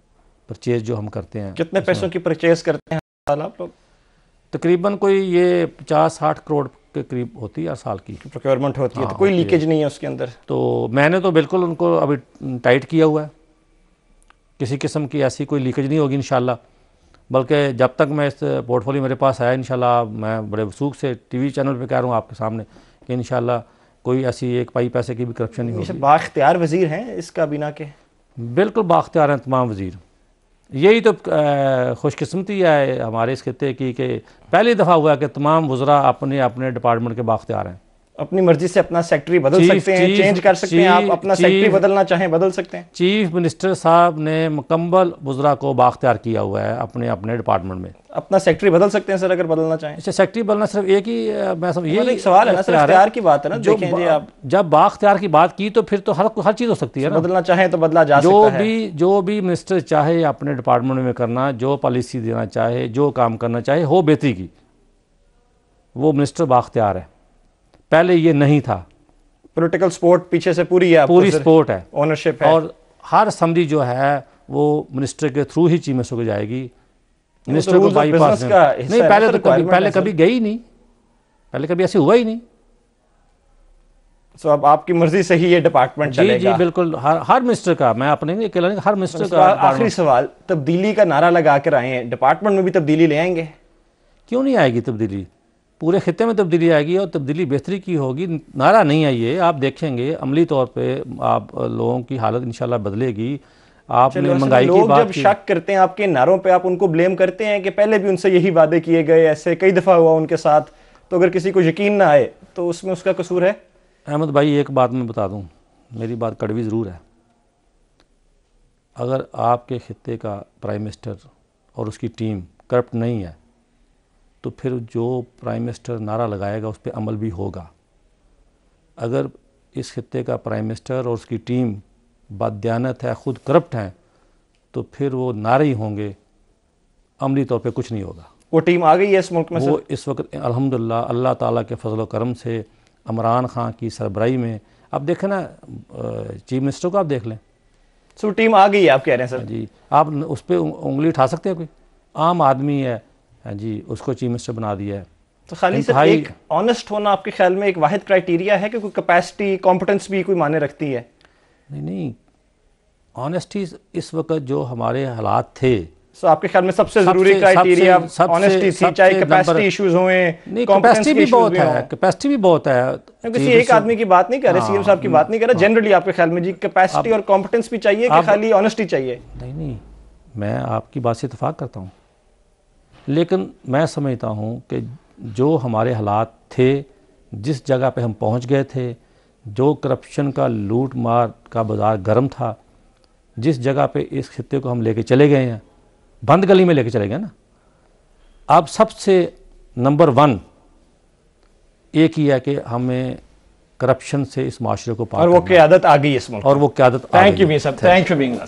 परचेज जो हम करते हैं। कितने पैसों की परचेज करते हैं आप लोग? तकरीबन कोई ये 50-60 करोड़ के करीब होती है हर साल की प्रोक्योरमेंट होती है, तो कोई लीकेज नहीं है उसके अंदर। तो मैंने तो बिल्कुल उनको अभी टाइट किया हुआ है, किसी किस्म की ऐसी कोई लीकेज नहीं होगी इंशाल्लाह। बल्कि जब तक मैं इस पोर्टफोलियो मेरे पास आया इंशाल्लाह, मैं बड़े वसूख से टीवी चैनल पे कह रहा हूँ आपके सामने कि इंशाल्लाह कोई ऐसी एक पाई पैसे की भी करप्शन नहीं होगी। बाख्तियार वजीर हैं इस काबीना के? बिल्कुल बाख्तियार हैं तमाम वजीर। यही तो खुशकिस्मती है हमारे इस खित्ते की कि पहली दफ़ा हुआ कि तमाम वज़रा अपने अपने डिपार्टमेंट के बाख्तियार हैं। अपनी मर्जी से अपना सेक्रेटरी बदल सकते हैं, चेंज कर सकते हैं, आप अपना सेक्रेटरी बदलना चाहें बदल सकते हैं। चीफ मिनिस्टर साहब ने मुकम्मल वज़रा को बाख्तियार किया हुआ है अपने अपने डिपार्टमेंट में। अपना सेक्रेटरी बदल सकते हैं सर अगर बदलना चाहें? अच्छा, सेक्रेटरी बदलना सिर्फ एक ही मैं समझ ये एक सवाल है ना सर, इख्तियार की बात है ना। जो आप जब बाख्तियार की बात की तो फिर तो हर चीज़ हो सकती है ना। बदलना चाहें तो बदला जा सकता है। जो भी मिनिस्टर चाहे अपने डिपार्टमेंट में करना, जो पॉलिसी देना चाहे, जो काम करना चाहे हो बेहतरी की, वो मिनिस्टर बाख्तियार है। पहले ये नहीं था। पॉलिटिकल सपोर्ट पीछे से पूरी है, पूरी सपोर्ट है, ओनरशिप है, और हर असम्बली जो है वो मिनिस्टर के थ्रू ही चीफ मिनिस्टर को जाएगी। मिनिस्टर को बाईपास नहीं, पहले कभी गई नहीं, पहले कभी ऐसे हुआ ही नहीं। तो अब आपकी मर्जी से ही ये डिपार्टमेंट चलेगा? जी बिल्कुल, हर मिनिस्टर का, मैं अपने नहीं अकेला नहीं, हर मिनिस्टर का। आखिरी सवाल, तब्दीली का नारा लगा कर आए हैं, डिपार्टमेंट में भी तब्दीली ले आएंगे? क्यों नहीं आएगी तब्दीली? पूरे खित्ते में तब्दीली आएगी और तब्दीली बेहतरी की होगी। नारा नहीं है ये, आप देखेंगे अमली तौर पे आप लोगों की हालत इंशाल्लाह बदलेगी। आपने महंगाई की बात जब शक करते हैं आपके नारों पे, आप उनको ब्लेम करते हैं कि पहले भी उनसे यही वादे किए गए, ऐसे कई दफ़ा हुआ उनके साथ, तो अगर किसी को यकीन ना आए तो उसमें उसका कसूर है? अहमद भाई एक बात मैं बता दूँ, मेरी बात कड़वी ज़रूर है। अगर आपके खित्ते का प्राइम मिनिस्टर और उसकी टीम करप्ट नहीं है तो फिर जो प्राइम मिनिस्टर नारा लगाएगा उस पर अमल भी होगा। अगर इस खित्ते का प्राइम मिनिस्टर और उसकी टीम बददियानत है, ख़ुद करप्ट हैं, तो फिर वो नारे ही होंगे, अमली तौर पे कुछ नहीं होगा। वो टीम आ गई है इस मुल्क में? वो इस वक्त अल्हम्दुलिल्लाह अल्लाह ताला के फजल व करम से इमरान खान की सरबराही में, अब देखें ना चीफ मिनिस्टर को आप देख लें, सो टीम आ गई है आप कह रहे हैं सर? जी, आप उस पर उंगली उठा सकते हैं? कोई आम आदमी है जी, उसको चीफ मिनिस्टर बना दिया है। तो खाली सिर्फ एक ऑनेस्ट होना आपके ख्याल में एक वाहिद क्राइटेरिया है कि कोई कैपेसिटी, कॉम्पिटेंस भी कोई माने रखती है? नहीं, ऑनेस्टी इस वक्त जो हमारे हालात थे, सो आपके ख्याल में सबसे जरूरी क्राइटेरिया ऑनेस्टी थी, चाहे कैपेसिटी इश्यूज हों? नहीं, कैपेसिटी भी बहुत है, कैपेसिटी भी बहुत है। किसी एक आदमी की बात नहीं कर रहे, सीएम साहब की बात नहीं कर रहे, जनरली आपके ख्याल में जी कैपेसिटी और कॉम्पिटेंस भी चाहिए कि खाली ऑनेस्टी चाहिए? नहीं, मैं आपकी बात से इत्तेफाक करता हूँ, लेकिन मैं समझता हूँ कि जो हमारे हालात थे, जिस जगह पे हम पहुँच गए थे, जो करप्शन का लूट मार का बाज़ार गर्म था, जिस जगह पे इस खित्ते को हम लेके चले गए हैं, बंद गली में लेके चले गए ना। अब सबसे नंबर 1 एक ही है कि हमें करप्शन से इस माशरे को पार, और वो क़यादत आ गई इस मुल्क, और वो क़यादत। थैंक यू मी साहब, थैंक यू बीइंग